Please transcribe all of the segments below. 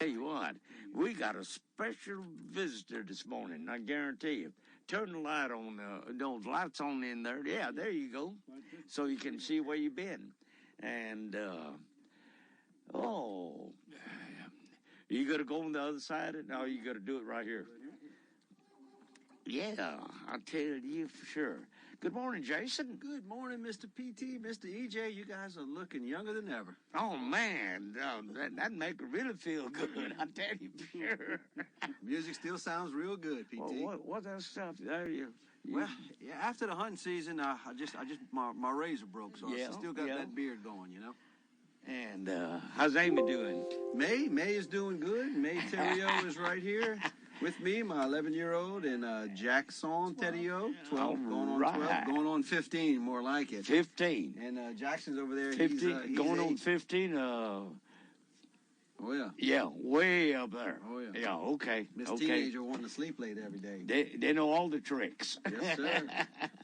Tell you what, we got a special visitor this morning, I guarantee you. Turn the light on, those lights on in there. Yeah, there you go. So you can see where you've been. And, oh, you got to go on the other side of it? No, you got to do it right here. Yeah, I'll tell you for sure. Good morning, Jason. Good morning, Mr. PT, Mr. EJ. You guys are looking younger than ever. Oh, man, that'd make it really feel good, I tell you for sure. Music still sounds real good, PT. Well, what that stuff there? Well, yeah, after the hunting season, my razor broke, so I still got that beard going, you know. And how's Amy doing? May is doing good. May Theriot is right here with me, my 11-year-old, and Jackson Theriot, 12, going on 12, going on 15, more like it. 15. And Jackson's over there. 15, he's going 8. on 15. Oh yeah. Yeah, way up there. Oh yeah. Yeah, okay. This okay. teenager wanting to sleep late every day. They know all the tricks. Yes, sir.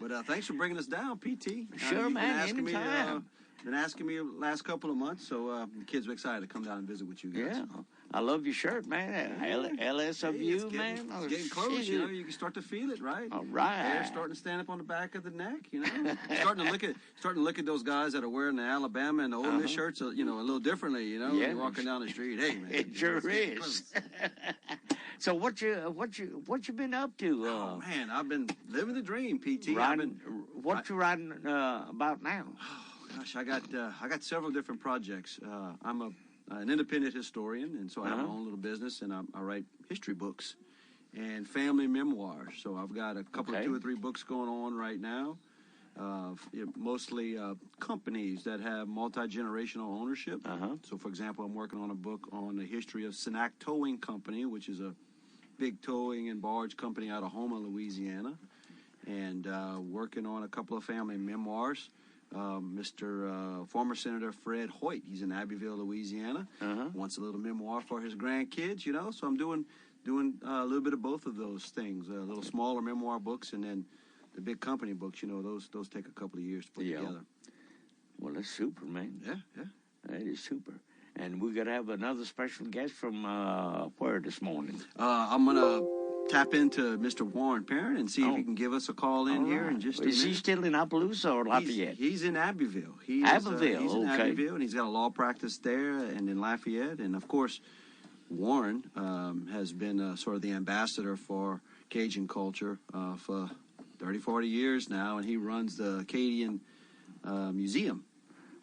But thanks for bringing us down, PT. Sure, man. Anytime. Been asking me the last couple of months, so the kids are excited to come down and visit with you guys. Yeah, I love your shirt, man. LSW, man. It's getting close, you know. You can start to feel it, right? All right. Hair starting to stand up on the back of the neck, you know. starting to look at those guys that are wearing the Alabama and the Ole Miss shirts, you know, a little differently, you know. Yeah. When you're walking down the street, hey man. It sure is. So what you been up to? Oh man, I've been living the dream, PT. What you riding about now? Gosh, I got several different projects. I'm an independent historian, and so I have my own little business, and I write history books and family memoirs. So I've got a couple of 2 or 3 books going on right now, mostly companies that have multi-generational ownership. So, for example, I'm working on a book on the history of Cenac Towing Company, which is a big towing and barge company out of Houma, Louisiana, and working on a couple of family memoirs. Former Senator Fred Hoyt, he's in Abbeville, Louisiana, wants a little memoir for his grandkids, you know, so I'm doing a little bit of both of those things, little smaller memoir books, and then the big company books, you know, those take a couple of years to put together. Well, that's super, man. Yeah. That is super. And we got to have another special guest from where this morning? I'm going to tap into Mr. Warren Parent and see if he can give us a call in here in just a minute. Is he still in Appaloosa or Lafayette? He's in Abbeville. He's in Abbeville, and he's got a law practice there and in Lafayette. And, of course, Warren has been sort of the ambassador for Cajun culture for 30, 40 years now, and he runs the Acadian Museum.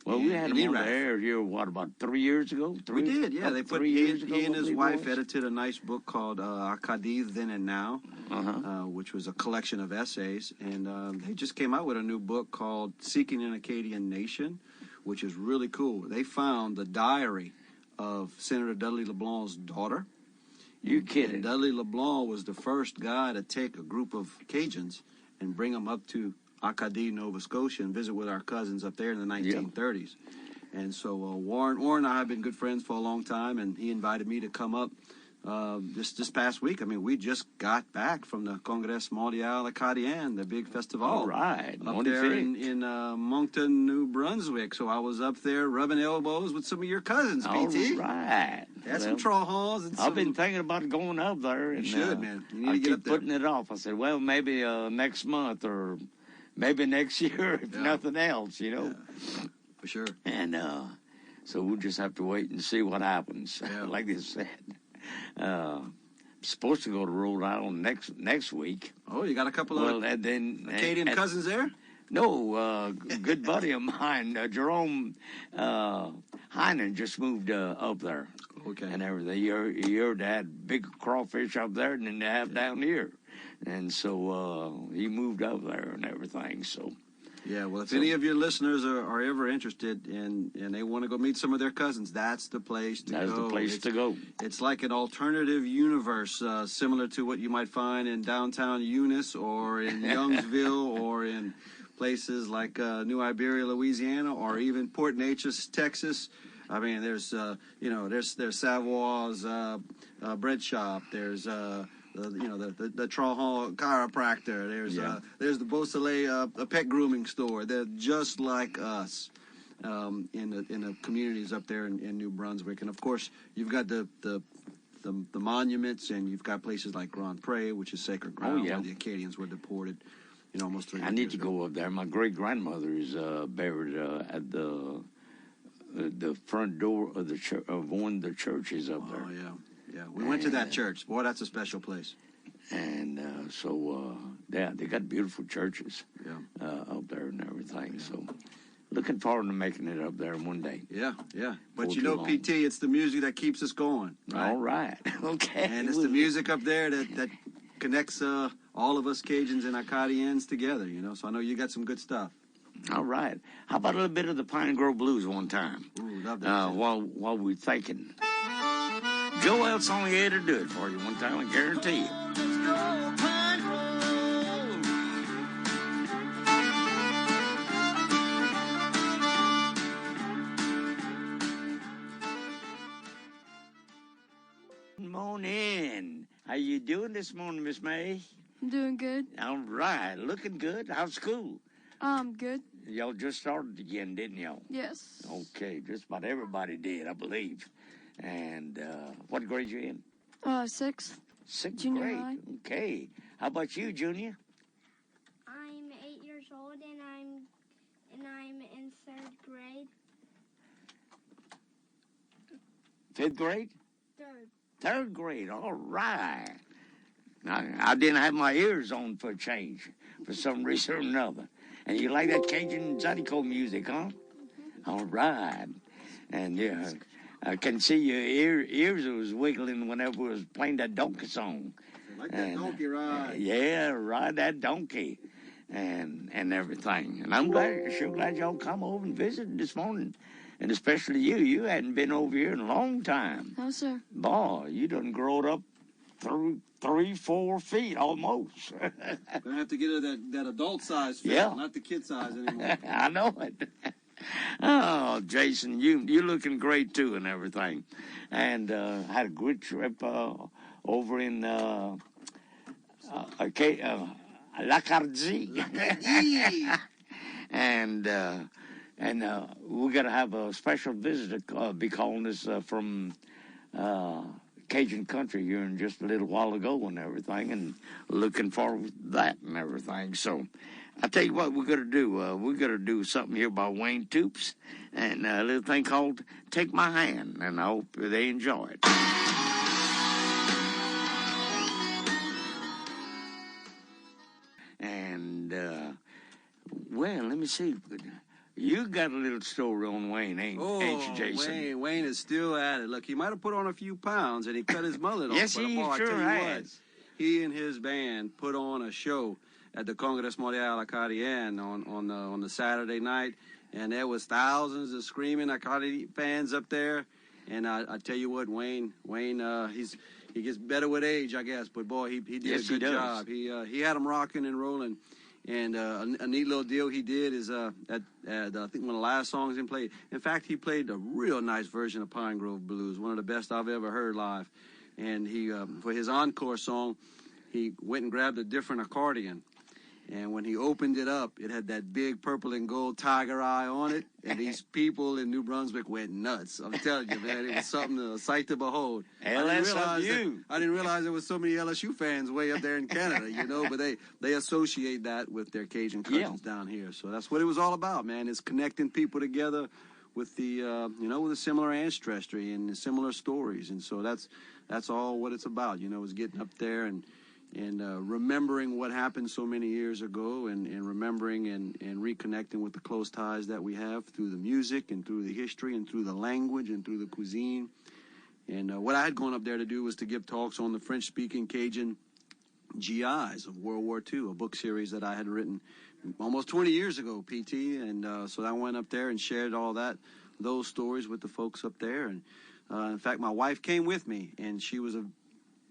Well, we had him on the air here, what, about 3 years ago? We did, yeah. They put he and his wife edited a nice book called Acadian Then and Now, which was a collection of essays. And they just came out with a new book called Seeking an Acadian Nation, which is really cool. They found the diary of Senator Dudley LeBlanc's daughter. You kidding? And Dudley LeBlanc was the first guy to take a group of Cajuns and bring them up to Acadie, Nova Scotia, and visit with our cousins up there in the 1930s. And so Warren and I have been good friends for a long time, and he invited me to come up this past week. I mean, we just got back from the Congrès Mondial Acadien, the big festival. All right. Up there in Moncton, New Brunswick. So I was up there rubbing elbows with some of your cousins, PT. All right. Had some Trojans. And I've been thinking about going up there. And, you should, man. You need I to get keep up there. putting it off. I said, well, maybe next month or maybe next year, if nothing else, you know. Yeah, for sure. And so we'll just have to wait and see what happens. Like they said. I'm supposed to go to Rhode Island next week. Oh, you got a couple of Acadian cousins there? No, good buddy of mine, Jerome Heinen, just moved up there. Okay. And everything. You had big crawfish up there, and then they have down here. And so he moved up there and everything. So. Yeah, well, if any of your listeners are ever interested and they want to go meet some of their cousins, that's the place to go. That's the place to go. It's like an alternative universe, similar to what you might find in downtown Eunice or in Youngsville or in places like New Iberia, Louisiana, or even Port Neches, Texas. I mean, there's Savoie's bread shop. There's the Trojan chiropractor. There's the Beausoleil a pet grooming store. They're just like us. in the communities up there in New Brunswick. And of course, you've got the monuments, and you've got places like Grand Pre, which is sacred ground where the Acadians were deported. Almost 300 I need years to ago. go up there. My great grandmother is buried at the front door of the church, of one of the churches up there. Oh yeah. We went to that church. Boy, that's a special place. And they got beautiful churches up there and everything. Yeah. So, looking forward to making it up there one day. Yeah. But Before PT, it's the music that keeps us going. Right? All right. Okay. And it's the music up there that connects all of us Cajuns and Acadians together, So I know you got some good stuff. All right. How about a little bit of the Pine Grove Blues one time? Ooh, love that. While we're thinking. Joel's only here to do it for you one time, I guarantee you. Good morning. How you doing this morning, Miss May? I'm doing good. All right. Looking good. How's school? Good. Y'all just started again, didn't y'all? Yes. Okay. Just about everybody did, I believe. And what grade you in? 6th. Sixth Junior grade. high. Okay. How about you, Junior? I'm 8 years old and I'm in 3rd grade. 5th grade? 3rd. 3rd grade. All right. I didn't have my ears on for a change for some reason or another. And you like that Cajun Zydeco music, huh? Mm-hmm. All right. And yeah, I can see your ears was wiggling whenever we was playing that donkey song. Like that donkey ride. Yeah, ride that donkey and everything. And I'm sure glad y'all come over and visit this morning. And especially you. You hadn't been over here in a long time. No, sir. Boy, you done growed up through 3-4 feet almost. Gonna have to get her that adult size fit, not the kid size anymore. I know it. Oh, Jason, you looking great too and everything. And had a good trip over in L'Acadie. And we're going to have a special visitor be calling us from Cajun country here in just a little while ago and everything, and looking forward to that and everything. So I tell you what we're going to do. We're going to do something here by Wayne Toops and a little thing called Take My Hand, and I hope they enjoy it. And, well, let me see. You got a little story on Wayne, ain't you, Jason? Wayne is still at it. Look, he might have put on a few pounds, and he cut his mullet off. Yes, he sure has. He and his band put on a show at the Congress Mondial Acadien on the Saturday night, and there was thousands of screaming Acadie fans up there. And I tell you what, Wayne, he gets better with age, I guess. But boy, he did a good job. He had them rocking and rolling. And a neat little deal he did is at I think one of the last songs he played. In fact, he played a real nice version of Pine Grove Blues, one of the best I've ever heard live. And he for his encore song, he went and grabbed a different accordion. And when he opened it up, it had that big purple and gold tiger eye on it. And these people in New Brunswick went nuts. I'm telling you, man, it was something, a sight to behold. I didn't realize there was so many LSU fans way up there in Canada, but they associate that with their Cajun cousins down here. So that's what it was all about, man, is connecting people together with the, with a similar ancestry and similar stories. And so that's all what it's about, is getting up there and remembering what happened so many years ago and remembering and reconnecting with the close ties that we have through the music and through the history and through the language and through the cuisine. And what I had gone up there to do was to give talks on the French-speaking Cajun GIs of World War II, a book series that I had written almost 20 years ago, PT. And so I went up there and shared those stories with the folks up there. And in fact, my wife came with me, and she was a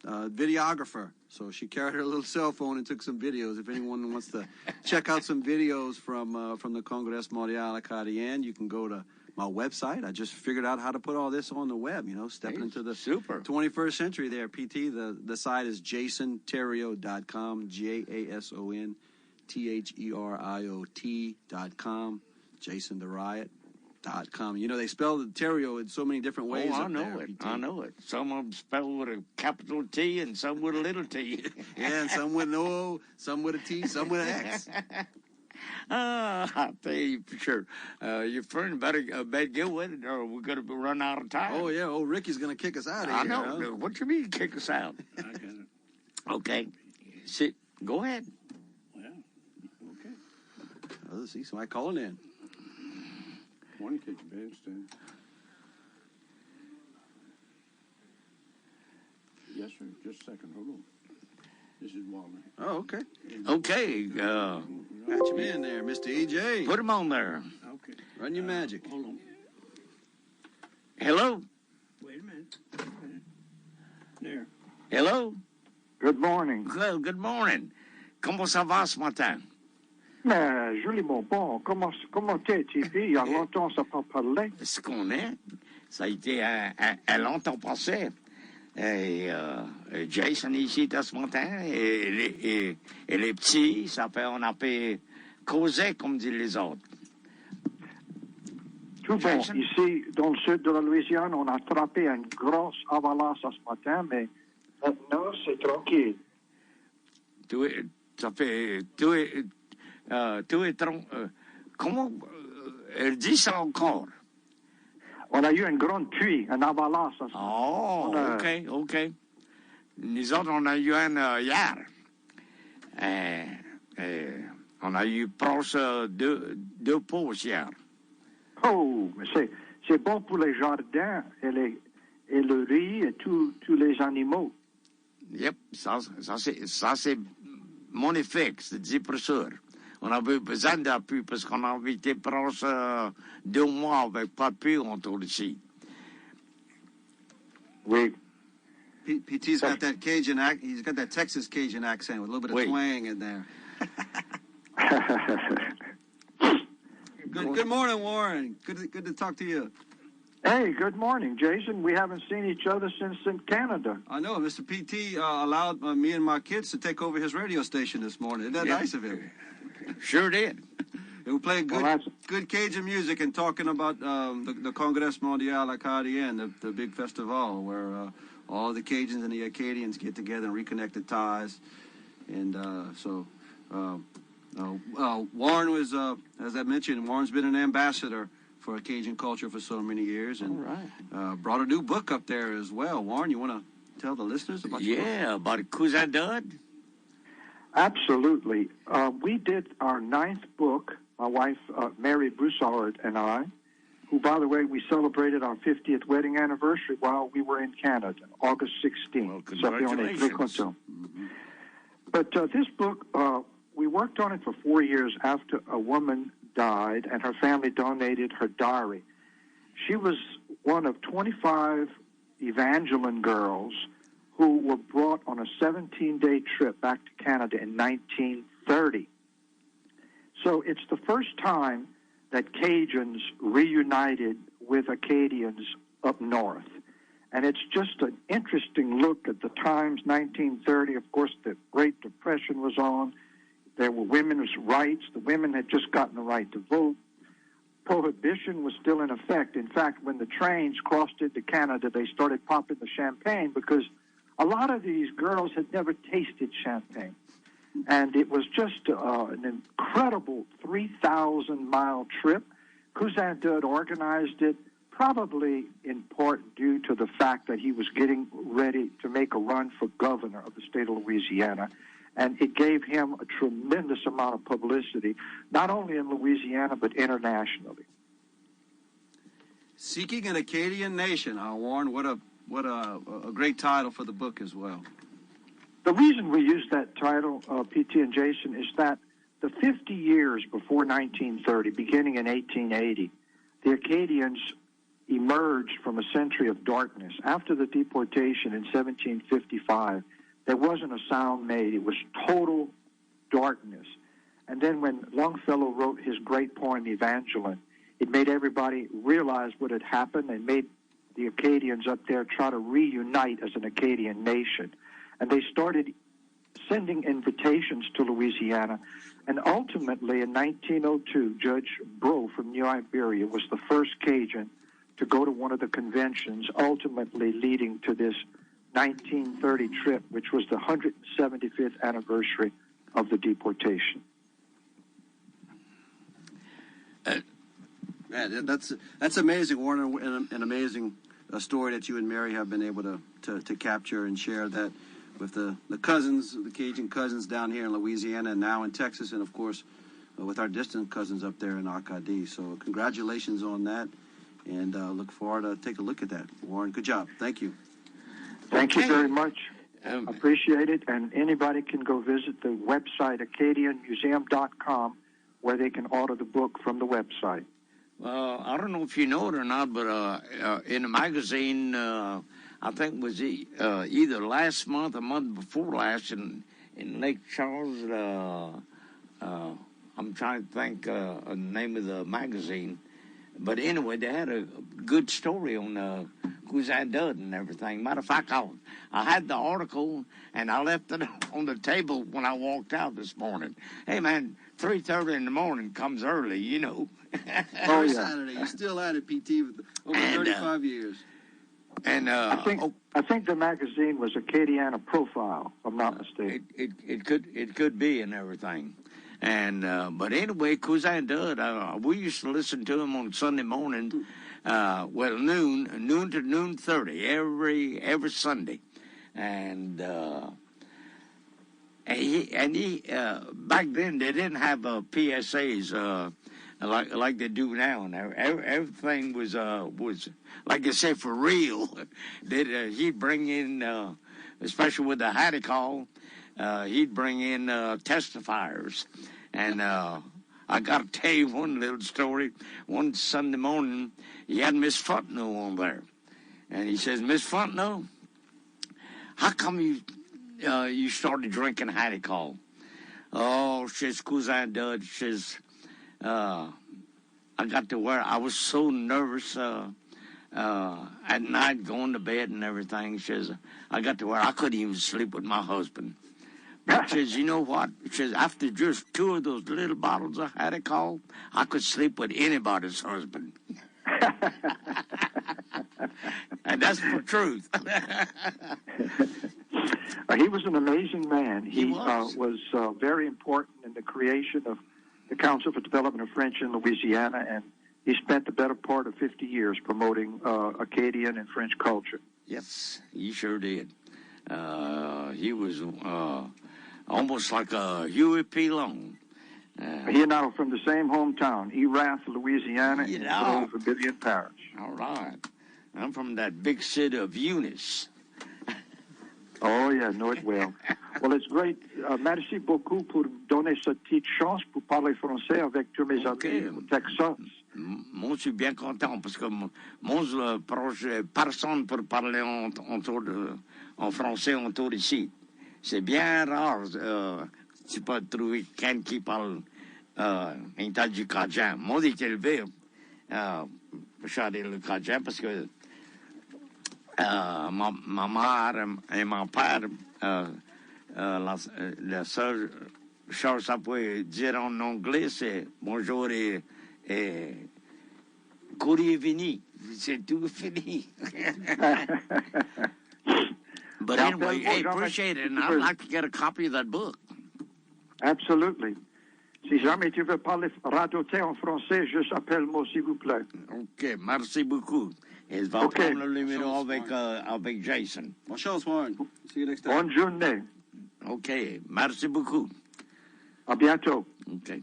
videographer, so she carried her little cell phone and took some videos. If anyone wants to check out some videos from the Congrès Mondial Acadien, you can go to my website. I just figured out how to put all this on the web, stepping into the 21st century there, PT. The site is jasontheriot.com, JASONTHERIOT.com, Jason the Riot. .com. You know, they spell the Theriot in so many different ways. Oh, I know it. I know it. Some of them spell with a capital T and some with a little t. Yeah, and some with an O, some with a T, some with an X. I'll tell you for sure. Your friend better get with it or we're going to run out of time. Oh, yeah. Oh, Ricky's going to kick us out of here. I know. Huh? What you mean kick us out? I got it. Okay. Sit. Go ahead. Well, okay. Oh, let's see somebody calling in. One Cajun Bandstand. Yes, sir. Just a second. Hold on. This is Walner. Oh, okay. Okay. Got you in there, Mr. EJ. Put him on there. Okay. Run your magic. Hold on. Hello? Wait a minute. There. Hello? Good morning. Good morning. Comment ça va ce matin? Mais, Julie Bonbon, comment t'es, Tipeee? Il y a longtemps, on s'est pas parlé. Ce qu'on est, ça a été un longtemps passé. Et Jason ici ce matin, et les petits, on a pu causer, comme disent les autres. Tout bon. Jason? Ici, dans le sud de la Louisiane, on a attrapé une grosse avalanche ce matin, mais maintenant, c'est tranquille. Comment elle dit ça encore? On a eu une grande pluie, une avalanche. Oh, OK. Nous autres, on a eu un hier. On a eu proche deux pauses hier. Oh, mais c'est bon pour les jardins et le riz et tous les animaux. Yep, ça c'est magnifique, c'est 10%. On avait besoin d'appui parce qu'on a été proche 2 mois avec pas de pluie autour d'ici. Oui. PT's got that Cajun he's got that Texas Cajun accent with a little bit of twang in there. Good morning, Warren. Good to talk to you. Hey, good morning, Jason. We haven't seen each other since in Canada. I know. Mr. PT allowed me and my kids to take over his radio station this morning. Isn't that nice of him? Sure did. And we played good Cajun music and talking about the Congress Mondial Acadian, the big festival where all the Cajuns and the Acadians get together and reconnect the ties. And Warren was, as I mentioned, Warren's been an ambassador for Cajun culture for so many years, and brought a new book up there as well. Warren, you want to tell the listeners about your book? Yeah, about Cousin Dud? Absolutely. We did our 9th book, my wife, Mary Broussard, and I, who, by the way, we celebrated our 50th wedding anniversary while we were in Canada, August 16th. Well, congratulations. But this book, we worked on it for 4 years after a woman died, and her family donated her diary. She was one of 25 Evangeline girls who were brought on a 17-day trip back to Canada in 1930. So it's the first time that Cajuns reunited with Acadians up north. And it's just an interesting look at the times, 1930. Of course, the Great Depression was on. There were women's rights. The women had just gotten the right to vote. Prohibition was still in effect. In fact, when the trains crossed into Canada, they started popping the champagne because a lot of these girls had never tasted champagne. And it was just an incredible 3,000-mile trip. Cousin Dud organized it, probably in part due to the fact that he was getting ready to make a run for governor of the state of Louisiana. And it gave him a tremendous amount of publicity, not only in Louisiana, but internationally. Seeking an Acadian Nation, Warren. What a great title for the book as well. The reason we use that title, PT and Jason, is that the 50 years before 1930, beginning in 1880, the Acadians emerged from a century of darkness. After the deportation in 1755, there wasn't a sound made. It was total darkness. And then when Longfellow wrote his great poem, Evangeline, it made everybody realize what had happened and made the Acadians up there try to reunite as an Acadian nation. And they started sending invitations to Louisiana. And ultimately, in 1902, Judge Bro from New Iberia was the first Cajun to go to one of the conventions, ultimately leading to this 1930 trip, which was the 175th anniversary of the deportation. Man, that's amazing, Warner, and an amazing story that you and Mary have been able to capture and share that with the cousins, the Cajun cousins down here in Louisiana and now in Texas, and of course with our distant cousins up there in Acadie. So congratulations on that, and look forward to take a look at that. Warren, good job. Thank you. Thank you very much. Appreciate it. And anybody can go visit the website, AcadianMuseum.com, where they can order the book from the website. I don't know if you know it or not, but in a magazine, I think it was either last month or month before last in Lake Charles, I'm trying to think the name of the magazine. But anyway, they had a good story on Cajun Dud and everything. Matter of fact, I had the article, and I left it on the table when I walked out this morning. Hey, man, 3:30 in the morning comes early, you know. Oh, yeah. Saturday. You're still at it, PT, with over 35 years. And I think the magazine was Acadiana Profile, if I'm not mistaken. It could be and everything. And but anyway, Cajun Dud, we used to listen to him on Sunday morning, noon to 9:30 every Sunday, and he back then they didn't have PSAs like they do now, and everything was like I said, for real. He'd bring in, especially with the Hattie call. He'd bring in testifiers, and I got to tell you one little story. One Sunday morning, he had Miss Fontenot on there, and he says, "Miss Fontenot, how come you started drinking Hattie call?" "Oh," says Cajun Dud, says, "I got to where I was so nervous at night going to bed and everything." Says, "I got to where I couldn't even sleep with my husband." But says, "You know what?" Says, "After just 2 of those little bottles of Hattie call, I could sleep with anybody's husband." And that's the truth. He was an amazing man. He was very important in the creation of the Council for Development of French in Louisiana, and he spent the better part of 50 years promoting Acadian and French culture. Yes, he sure did. He was almost like a Huey P. Long. He and I are from the same hometown, Erath, Louisiana, in Vermilion Parish. All right. I'm from that big city of Eunice. Oh, yeah, know it well. Well, it's great. Merci beaucoup pour donner cette petite chance pour parler français avec tous mes amis au Texas. Moi, je suis bien content parce que mon proche, personne pour parler en français autour d'ici. C'est bien rare. Tu peux trouver quelqu'un qui parle un tas du Cajun. Moi, j'ai été élevé le Cajun parce que ma mère et mon père, la seule chose que ça peut dire en anglais, c'est bonjour et courrier vini. C'est tout fini. But anyway, I appreciate it, and I'd like to get a copy of that book. Absolutely. Si jamais tu veux parler radoter en français, juste appelle-moi, s'il vous plaît. OK, merci beaucoup. Et je vais prendre le numéro avec Jason. Bonne chance, Warren. See you next time. Bonne journée. OK, merci beaucoup. À bientôt. OK.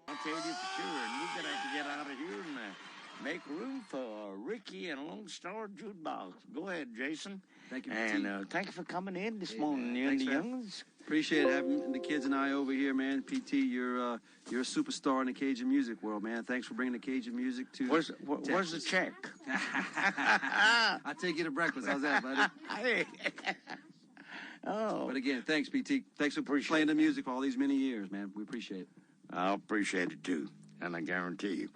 I'll tell you for sure, and we're going to have to get out of here and make room for Ricky and Lone Star Jukebox. Go ahead, Jason. Thank you, and thank you for coming in this morning, you and the youngins. Appreciate having the kids and I over here, man. PT, you're a superstar in the Cajun music world, man. Thanks for bringing the Cajun music to Where's the check? I'll take you to breakfast. How's that, buddy? Hey. Oh, But again, thanks, BT. Thanks for Appreciate playing the it. music for all these many years, man. We appreciate it. I appreciate it too, and I guarantee you.